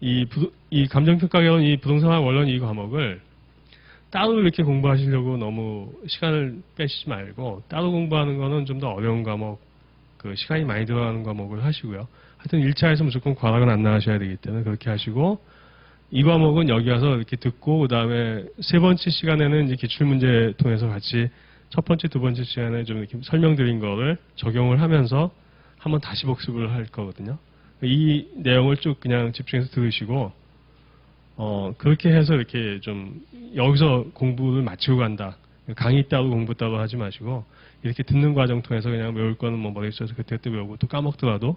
이 감정평가개론, 이 부동산 원론 이 과목을 따로 이렇게 공부하시려고 너무 시간을 빼시지 말고 따로 공부하는 거는 좀 더 어려운 과목, 그 시간이 많이 들어가는 과목을 하시고요. 하여튼 1차에서 무조건 과락은 안 나가셔야 되기 때문에 그렇게 하시고, 이 과목은 여기 와서 이렇게 듣고, 그 다음에 세 번째 시간에는 이제 기출문제 통해서 같이 첫 번째, 두 번째 시간에 좀 이렇게 설명드린 거를 적용을 하면서 한번 다시 복습을 할 거거든요. 이 내용을 쭉 그냥 집중해서 들으시고, 그렇게 해서 이렇게 좀 여기서 공부를 마치고 간다. 강의 따로 공부 따로 하지 마시고, 이렇게 듣는 과정 통해서 그냥 외울 거는 뭐 머릿속에서 그때그때 외우고, 또 까먹더라도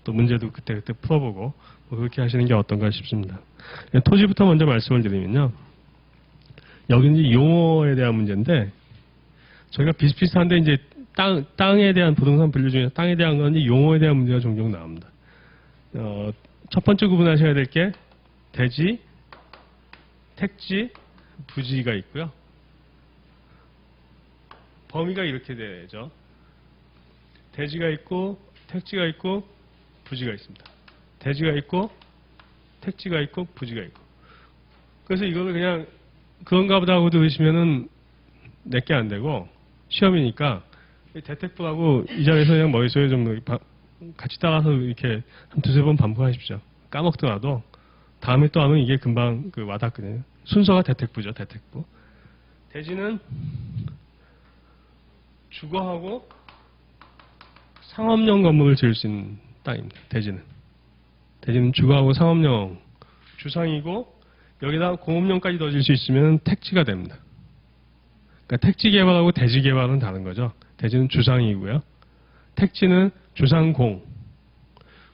또 문제도 그때그때 풀어보고, 뭐 그렇게 하시는 게 어떤가 싶습니다. 토지부터 먼저 말씀을 드리면요. 여기는 이제 용어에 대한 문제인데, 저희가 비슷비슷한데 이제 땅에 대한 부동산 분류 중에서 땅에 대한 건 이제 용어에 대한 문제가 종종 나옵니다. 첫 번째 구분하셔야 될 게 대지, 택지, 부지가 있고요. 범위가 이렇게 되죠. 대지가 있고, 택지가 있고, 부지가 있습니다. 대지가 있고, 택지가 있고, 부지가 있고. 그래서 이거를 그냥 그런가 보다 하고 들으시면은 내게 안 되고, 시험이니까 대택부하고 이 자리에서 그냥 머릿속에 좀 같이 따라서 이렇게 한 두세 번 반복하십시오. 까먹더라도 다음에 또 하면 이게 금방 와닿거든요. 순서가 대택부죠, 대택부. 대지는 주거하고 상업용 건물을 지을 수 있는 땅입니다. 대지는 주거하고 상업용 주상이고, 여기다 공업용까지 넣어줄 수 있으면 택지가 됩니다. 그러니까 택지 개발하고 대지 개발은 다른 거죠. 대지는 주상이고요. 택지는 주상공.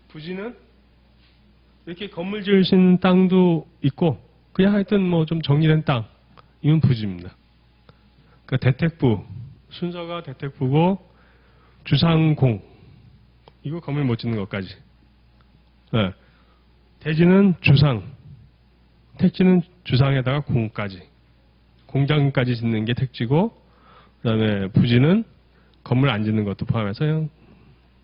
부지는 이렇게 건물 지으신 땅도 있고, 그냥 하여튼 뭐 좀 정리된 땅, 이건 부지입니다. 그러니까 대택부, 순서가 대택부고, 주상공, 이거 건물 못 짓는 것까지. 네. 대지는 주상, 택지는 주상에다가 공까지, 공장까지 짓는 게 택지고, 그 다음에 부지는 건물 안 짓는 것도 포함해서 그냥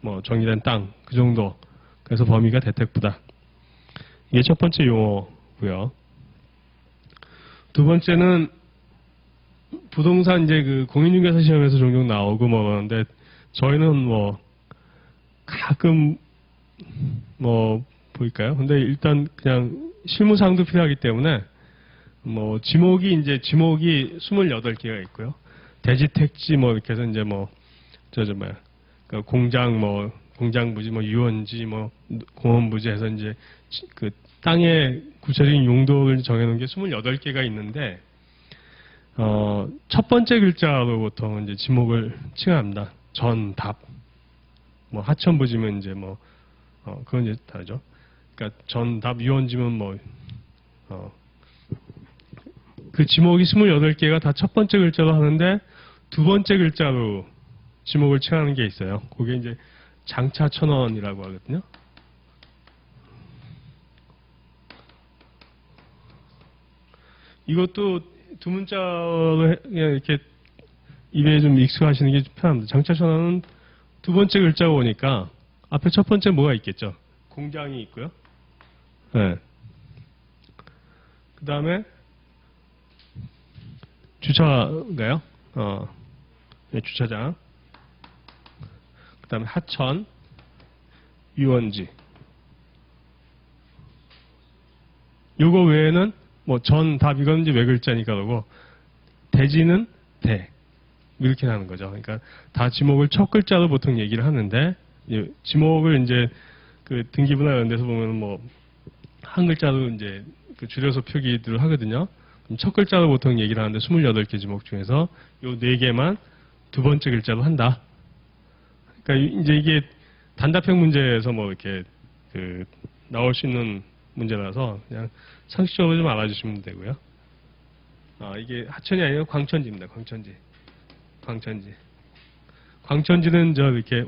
뭐 정리된 땅, 그 정도. 그래서 범위가 대택부다. 이게 첫 번째 용어고요. 두 번째는 부동산 이제 그 공인중개사 시험에서 종종 나오고 뭐 그러는데, 저희는 뭐 가끔 뭐 보일까요? 근데 일단 그냥 실무상도 필요하기 때문에 뭐 지목이 28개가 있고요. 대지, 택지 뭐 이렇게 해서 이제 뭐 그러니까 공장 부지, 뭐 유원지, 뭐 공원 부지 해서 이제 그 땅의 구체적인 용도를 정해놓은 게 28개가 있는데, 첫 번째 글자로 보통 이제 지목을 칭합니다. 전, 답. 뭐 하천 부지면 이제 뭐 그건 이제 다르죠. 그러니까 전, 답, 유원지면 뭐 그 지목이 28개가 다 첫 번째 글자로 하는데, 두 번째 글자로 지목을 칭하는 게 있어요. 그게 이제 장차천원이라고 하거든요. 이것도 두 문자로 그냥 이렇게 입에 좀 익숙하시는 게 편합니다. 장차천원은 두 번째 글자가 오니까 앞에 첫 번째 뭐가 있겠죠? 공장이 있고요. 네. 그 다음에 주차가요? 네, 주차장. 그 다음에 하천, 유원지. 요거 외에는 뭐 전, 답, 이건 이제 외글자니까 그러고, 대지는 대. 이렇게 하는 거죠. 그러니까 다 지목을 첫 글자로 보통 얘기를 하는데, 지목을 이제 그 등기부나 이런 데서 보면 뭐 한 글자로 이제 그 줄여서 표기들을 하거든요. 첫 글자로 보통 얘기를 하는데 28개 지목 중에서 요 4개만 두 번째 글자로 한다. 그러니까 이제 이게 단답형 문제에서 뭐 이렇게 그 나올 수 있는 문제라서 그냥 상식적으로 좀 알아주시면 되고요. 이게 하천이 아니라 광천지입니다. 광천지는 저 이렇게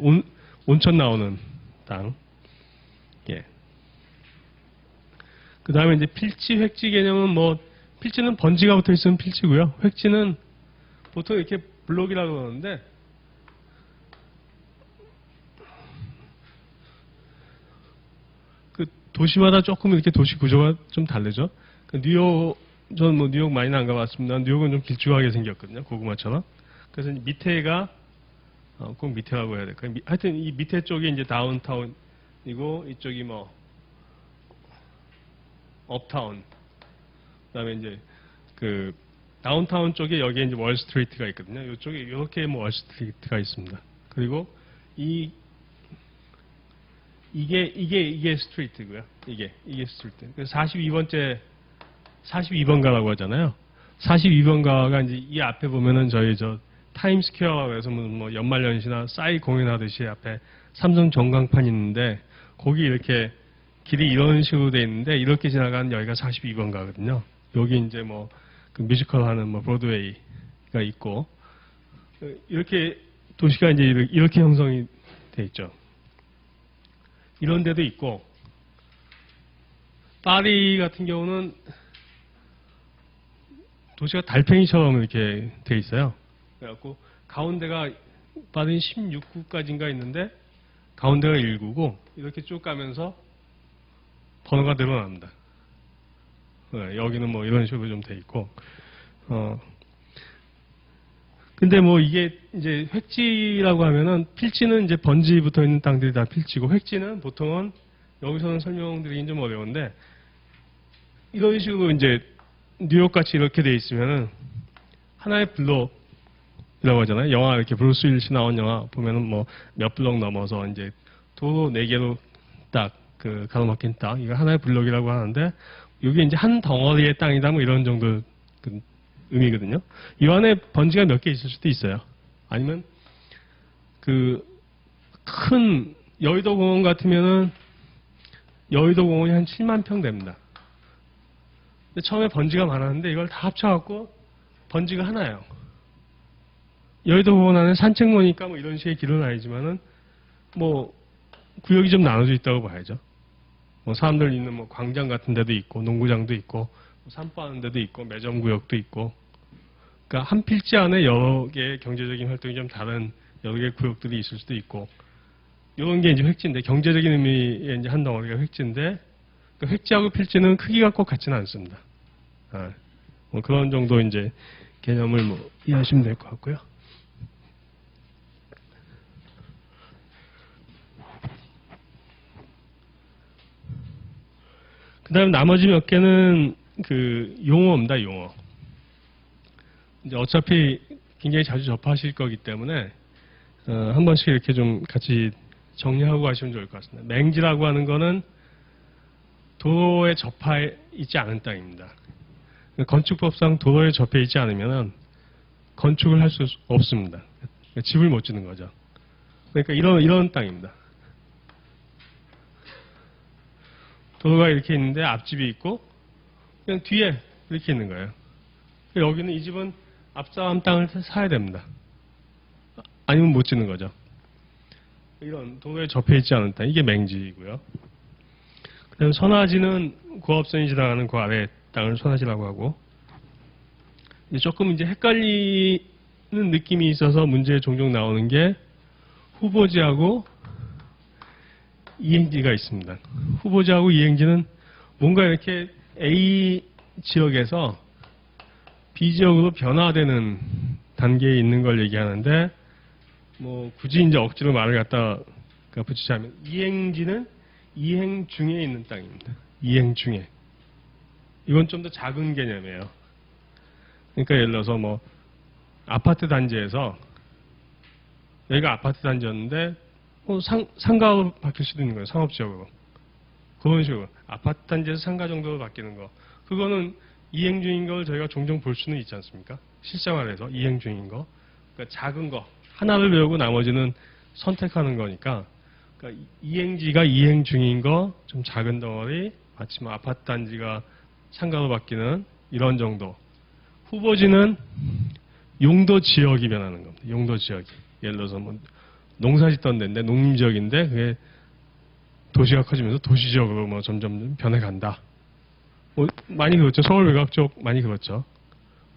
온천 나오는 땅. 예. 그 다음에 이제 필지, 획지 개념은 뭐 필지는 번지가 붙어 있으면 필지고요. 획지는 보통 이렇게 블록이라고 그러는데, 그 도시마다 조금 이렇게 도시 구조가 좀 다르죠. 뉴욕, 저는 뭐 뉴욕 많이는 안 가봤습니다. 뉴욕은 좀 길쭉하게 생겼거든요. 고구마처럼. 그래서 밑에가, 꼭 밑에라고 해야 될까요? 하여튼 이 밑에 쪽이 이제 다운타운이고, 이쪽이 뭐, 업타운. 그 다음에 이제 그, 다운타운 쪽에 여기에 이제 월스트리트가 있거든요. 이쪽에 이렇게 뭐 월스트리트가 있습니다. 그리고 이게 스트리트고요. 이게 스트리트. 그래서 42번가라고 하잖아요. 42번가가 이제 이 앞에 보면은 저희 타임스퀘어에서 뭐 연말연시나 싸이 공연하듯이 앞에 삼성 전광판이 있는데 거기 이렇게 길이 이런 식으로 돼 있는데 이렇게 지나가는 여기가 42번가거든요. 여기 이제 뭐 그 뮤지컬 하는 뭐 브로드웨이가 있고 이렇게 도시가 이제 이렇게 형성이 돼 있죠. 이런 데도 있고 파리 같은 경우는 도시가 달팽이처럼 이렇게 돼 있어요. 그래갖고 가운데가 파리는 16구까지인가 있는데 가운데가 1구고 이렇게 쭉 가면서 번호가 늘어납니다. 여기는 뭐 이런 식으로 좀 돼 있고 근데 뭐 이게 이제 획지라고 하면은 필지는 이제 번지 붙어 있는 땅들이 다 필지고 획지는 보통은 여기서는 설명드리긴 좀 어려운데 이런 식으로 이제 뉴욕 같이 이렇게 돼 있으면은 하나의 블록이라고 하잖아요. 영화 이렇게 브루스 윌리스 나온 영화 보면은 뭐 몇 블록 넘어서 이제 도로 4개로 딱 그 가로막힌 땅 이거 하나의 블록이라고 하는데 이게 이제 한 덩어리의 땅이다 뭐 이런 정도 그 의미거든요. 이 안에 번지가 몇 개 있을 수도 있어요. 아니면 그 큰 여의도 공원 같으면은 여의도 공원이 한 7만 평 됩니다. 근데 처음에 번지가 많았는데 이걸 다 합쳐갖고 번지가 하나예요. 여의도 공원 안에 산책로니까 뭐 이런 식의 길은 아니지만은 뭐 구역이 좀 나눠져 있다고 봐야죠. 뭐 사람들 있는 뭐 광장 같은 데도 있고 농구장도 있고 산보하는 데도 있고 매점 구역도 있고 그러니까 한 필지 안에 여러 개의 경제적인 활동이 좀 다른 여러 개의 구역들이 있을 수도 있고 이런 게 이제 획지인데 경제적인 의미의 이제 한 덩어리가 획지인데 그 획지하고 필지는 크기가 꼭 같지는 않습니다. 뭐 그런 정도 이제 개념을 뭐 이해하시면 될 것 같고요. 그 다음 나머지 몇 개는 그 용어입니다, 용어. 이제 어차피 굉장히 자주 접하실 거기 때문에, 한 번씩 이렇게 좀 같이 정리하고 가시면 좋을 것 같습니다. 맹지라고 하는 거는 도로에 접해 있지 않은 땅입니다. 건축법상 도로에 접해 있지 않으면 건축을 할 수 없습니다. 집을 못 짓는 거죠. 그러니까 이런 땅입니다. 도로가 이렇게 있는데 앞집이 있고 그냥 뒤에 이렇게 있는 거예요. 여기는 이 집은 앞사람 땅을 사야 됩니다. 아니면 못 짓는 거죠. 이런 도로에 접해 있지 않은 땅 이게 맹지이고요. 그다음 선화지는 고압선이 지나가는 그 아래 땅을 선화지라고 하고 조금 이제 헷갈리는 느낌이 있어서 문제에 종종 나오는 게 후보지하고 이행지가 있습니다. 후보지하고 이행지는 뭔가 이렇게 A 지역에서 B 지역으로 변화되는 단계에 있는 걸 얘기하는데 뭐 굳이 이제 억지로 말을 갖다 붙이자면 이행지는 이행 중에 있는 땅입니다. 이행 중에. 이건 좀 더 작은 개념이에요. 그러니까 예를 들어서 뭐 아파트 단지에서 여기가 아파트 단지였는데 상가로 바뀔 수도 있는 거예요. 상업지역으로. 그런 식으로. 아파트 단지에서 상가 정도로 바뀌는 거. 그거는 이행 중인 걸 저희가 종종 볼 수는 있지 않습니까? 실생활에서 이행 중인 거. 그러니까 작은 거. 하나를 배우고 나머지는 선택하는 거니까. 그러니까 이행지가 이행 중인 거, 좀 작은 덩어리, 마치 뭐 아파트 단지가 상가로 바뀌는 이런 정도. 후보지는 용도 지역이 변하는 겁니다. 용도 지역이. 예를 들어서 뭐 농사 짓던 데인데 농림지역인데 그게 도시가 커지면서 도시지역으로 뭐 점점 변해간다. 뭐 많이 그렇죠. 서울 외곽 쪽 많이 그렇죠.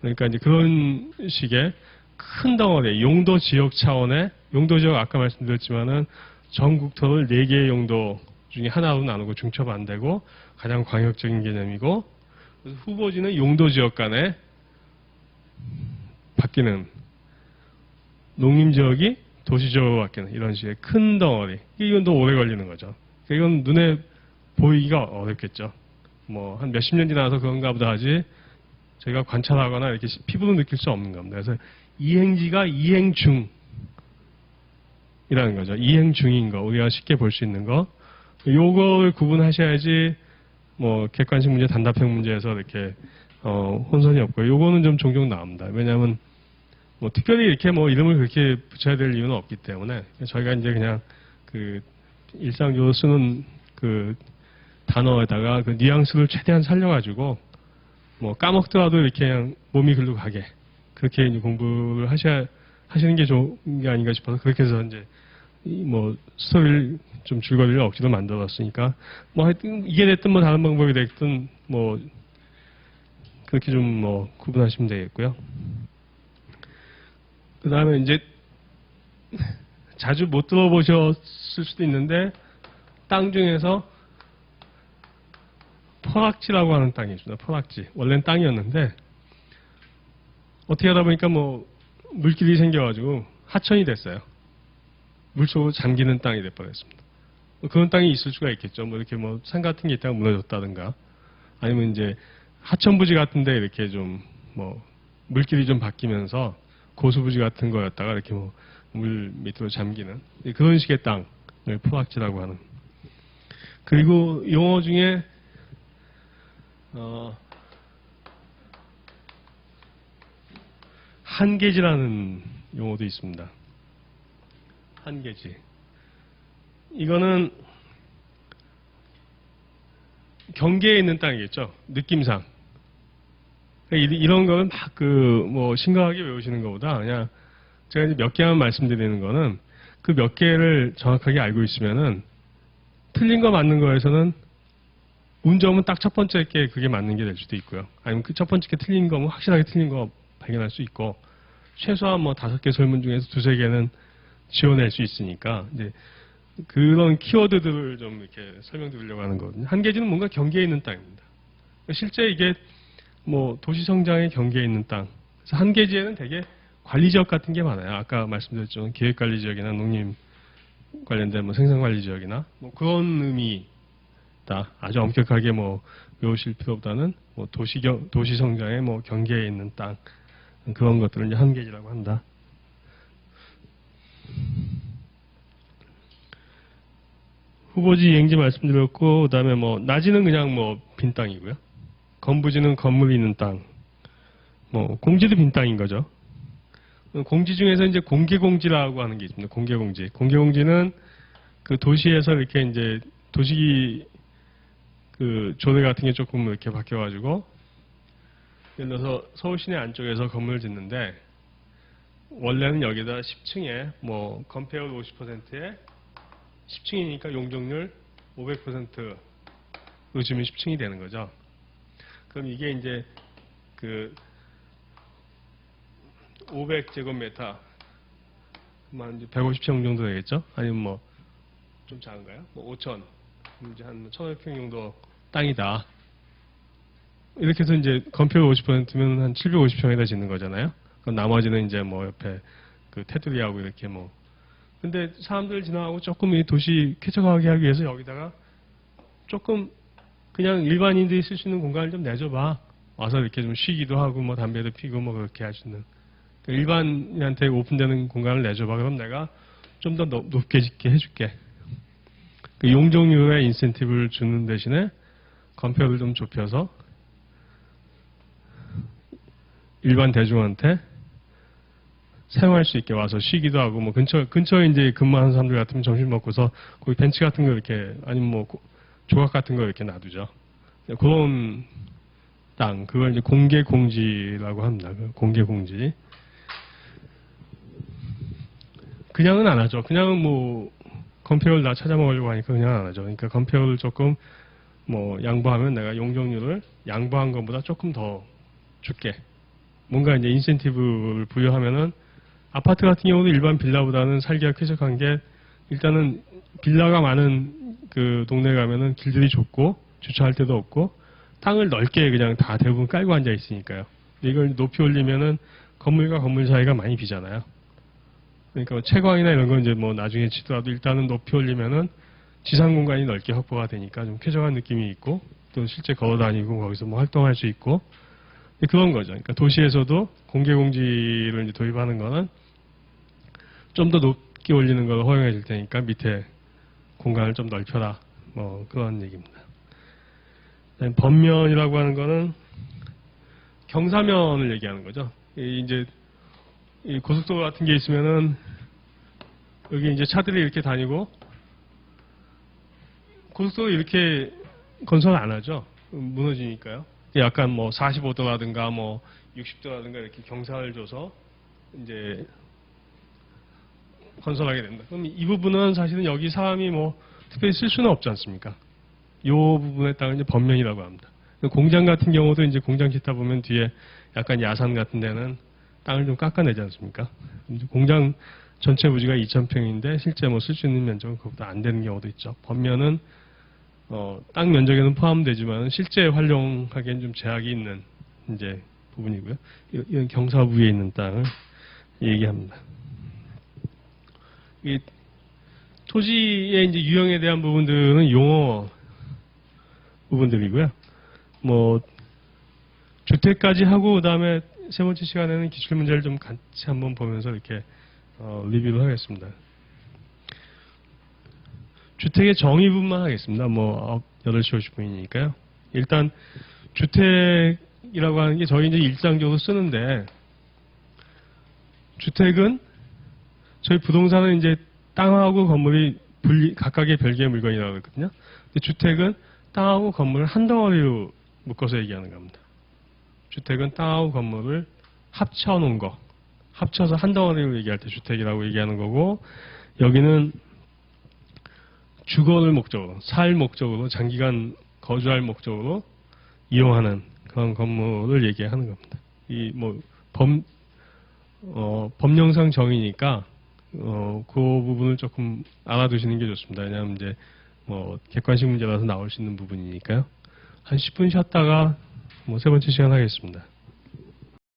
그러니까 이제 그런 식의 큰 덩어리 용도 지역 차원의 용도 지역 아까 말씀드렸지만은 전국토를 4개의 용도 중에 하나로 나누고 중첩 안 되고 가장 광역적인 개념이고, 그래서 후보지는 용도 지역 간에 바뀌는, 농림 지역이 도시 지역으로 바뀌는 이런 식의 큰 덩어리. 이건 더 오래 걸리는 거죠. 이건 눈에 보이기가 어렵겠죠. 뭐 한 몇십 년 지나서 그런가 보다 하지 저희가 관찰하거나 이렇게 피부로 느낄 수 없는 겁니다. 그래서 이행지가 이행중이라는 거죠. 이행중인 거, 우리가 쉽게 볼 수 있는 거. 요거를 구분하셔야지 뭐 객관식 문제, 단답형 문제에서 이렇게 혼선이 없고, 요거는 좀 종종 나옵니다. 왜냐하면 뭐 특별히 이렇게 뭐 이름을 그렇게 붙여야 될 이유는 없기 때문에 저희가 이제 그냥 그 일상적으로 쓰는 그 단어에다가 그 뉘앙스를 최대한 살려가지고 뭐 까먹더라도 이렇게 그냥 몸이 글로 가게 그렇게 이제 공부를 하시는 게 좋은 게 아닌가 싶어서 그렇게 해서 이제 뭐 스토리를 좀 줄거리를 억지로 만들었으니까 뭐 하여튼 이게 됐든 뭐 다른 방법이 됐든 뭐 그렇게 좀 뭐 구분하시면 되겠고요. 그 다음에 이제 자주 못 들어보셨을 수도 있는데 땅 중에서 퍼락지라고 하는 땅이 있습니다. 퍼락지. 원래는 땅이었는데 어떻게 하다 보니까 뭐 물길이 생겨가지고 하천이 됐어요. 물속으로 잠기는 땅이 돼버렸습니다. 그런 땅이 있을 수가 있겠죠. 뭐 이렇게 뭐 산 같은 게 있다가 무너졌다든가 아니면 이제 하천부지 같은데 이렇게 좀 뭐 물길이 좀 바뀌면서 고수부지 같은 거였다가 이렇게 뭐 물 밑으로 잠기는 그런 식의 땅을 포락지라고 하는. 그리고 용어 중에 한계지라는 용어도 있습니다. 한계지. 이거는 경계에 있는 땅이겠죠. 느낌상. 이런 거는 막 뭐 심각하게 외우시는 것보다 그냥 제가 이제 몇 개만 말씀드리는 거는 그 몇 개를 정확하게 알고 있으면은 틀린 거 맞는 거에서는 운 좋으면 딱 첫 번째 게 그게 맞는 게 될 수도 있고요. 아니면 그 첫 번째 게 틀린 거면 확실하게 틀린 거 발견할 수 있고 최소한 뭐 5개 설문 중에서 2~3개는 지워낼 수 있으니까 이제 그런 키워드들을 좀 이렇게 설명드리려고 하는 거거든요. 한계지는 뭔가 경계에 있는 땅입니다. 실제 이게 뭐 도시 성장의 경계에 있는 땅. 그래서 한계지에는 되게 관리지역 같은 게 많아요. 아까 말씀드렸죠. 기획관리지역이나 농림 관련된 뭐 생산관리지역이나 뭐 그런 의미다. 아주 엄격하게 뭐 외우실 필요보다는 뭐 도시 성장의 뭐 경계에 있는 땅 그런 것들을 이제 한계지라고 한다. 후보지 이행지 말씀드렸고 그다음에 뭐 나지는 그냥 뭐 빈 땅이고요. 건부지는 건물이 있는 땅. 뭐 공지도 빈 땅인 거죠. 공지 중에서 이제 공개공지라고 하는 게 있습니다. 공개공지. 공개공지는 그 도시에서 이렇게 이제 도시 그 조례 같은 게 조금 이렇게 바뀌어가지고 예를 들어서 서울 시내 안쪽에서 건물을 짓는데 원래는 여기다 10층에 뭐 건폐율 50%에 10층이니까 용적률 500%로 주면 10층이 되는 거죠. 그럼 이게 이제 그 500제곱미터, 한 150평 정도 되겠죠? 아니면 뭐 좀 작은가요? 뭐 5천, 이제 한 1,500평 정도 땅이다. 이렇게 해서 이제 건폐율 50%면 한 750평에다 짓는 거잖아요. 그럼 나머지는 이제 뭐 옆에 그 테두리하고 이렇게 뭐. 근데 사람들 지나가고 조금 이 도시 쾌적하게 하기 위해서 여기다가 조금 그냥 일반인들이 쓸 수 있는 공간을 좀 내줘봐. 와서 이렇게 좀 쉬기도 하고 뭐 담배도 피고 뭐 그렇게 할 수 있는. 일반인한테 오픈되는 공간을 내줘봐. 그럼 내가 좀 더 높게 짓게 해줄게. 그 용적률에 인센티브를 주는 대신에 건폐율을 좀 좁혀서 일반 대중한테 사용할 수 있게 와서 쉬기도 하고 뭐 근처에 이제 근무하는 사람들 같으면 점심 먹고서 거기 벤치 같은 거 이렇게 아니면 뭐 조각 같은 거 이렇게 놔두죠. 그런 땅 그걸 이제 공개 공지라고 합니다. 공개 공지. 그냥은 안 하죠. 그냥은 뭐 건폐율 나 찾아먹으려고 하니까 그냥 안 하죠. 그러니까 건폐율을 조금 뭐 양보하면 내가 용적률을 양보한 것보다 조금 더 줄게. 뭔가 이제 인센티브를 부여하면은 아파트 같은 경우도 일반 빌라보다는 살기가 쾌적한 게 일단은 빌라가 많은 그 동네 가면은 길들이 좁고 주차할 데도 없고 땅을 넓게 그냥 다 대부분 깔고 앉아 있으니까요. 이걸 높이 올리면은 건물과 건물 사이가 많이 비잖아요. 그러니까 뭐 채광이나 이런 건 이제 뭐 나중에 치더라도 일단은 높이 올리면은 지상 공간이 넓게 확보가 되니까 좀 쾌적한 느낌이 있고 또 실제 걸어 다니고 거기서 뭐 활동할 수 있고 그런 거죠. 그러니까 도시에서도 공개 공지를 이제 도입하는 거는 좀 더 높게 올리는 걸 허용해 줄 테니까 밑에 공간을 좀 넓혀라. 뭐 그런 얘기입니다. 범면이라고 하는 거는 경사면을 얘기하는 거죠. 이제 이 고속도로 같은 게 있으면은 여기 이제 차들이 이렇게 다니고 고속도로 이렇게 건설 안 하죠. 무너지니까요. 약간 뭐 45도라든가 뭐 60도라든가 이렇게 경사를 줘서 이제 건설하게 된다. 그럼 이 부분은 사실은 여기 사람이 뭐 특별히 쓸 수는 없지 않습니까? 이 부분에 따른 이제 범면이라고 합니다. 공장 같은 경우도 이제 공장 짓다 보면 뒤에 약간 야산 같은 데는 땅을 좀 깎아내지 않습니까? 공장 전체 부지가 2,000평인데 실제 뭐 쓸 수 있는 면적은 그것보다 안 되는 경우도 있죠. 범면은 땅 면적에는 포함되지만 실제 활용하기엔 좀 제약이 있는 이제 부분이고요. 이런 경사부에 있는 땅을 얘기합니다. 이 토지의 이제 유형에 대한 부분들은 용어 부분들이고요. 뭐 주택까지 하고 그다음에 세 번째 시간에는 기출 문제를 좀 같이 한번 보면서 이렇게 리뷰를 하겠습니다. 주택의 정의 부분만 하겠습니다. 뭐 8시 50분이니까요. 일단 주택이라고 하는 게 저희 이제 일상적으로 쓰는데 주택은 저희 부동산은 이제 땅하고 건물이 각각의 별개의 물건이라고 그랬거든요. 근데 주택은 땅하고 건물을 한 덩어리로 묶어서 얘기하는 겁니다. 주택은 땅하고 건물을 합쳐놓은 거, 합쳐서 한 덩어리로 얘기할 때 주택이라고 얘기하는 거고, 여기는 주거를 목적으로, 살 목적으로, 장기간 거주할 목적으로 이용하는 그런 건물을 얘기하는 겁니다. 이 뭐 법령상 정의니까 그 부분을 조금 알아두시는 게 좋습니다. 왜냐하면 이제 뭐 객관식 문제라서 나올 수 있는 부분이니까요. 한 10분 쉬었다가 뭐 세 번째 시간 하겠습니다.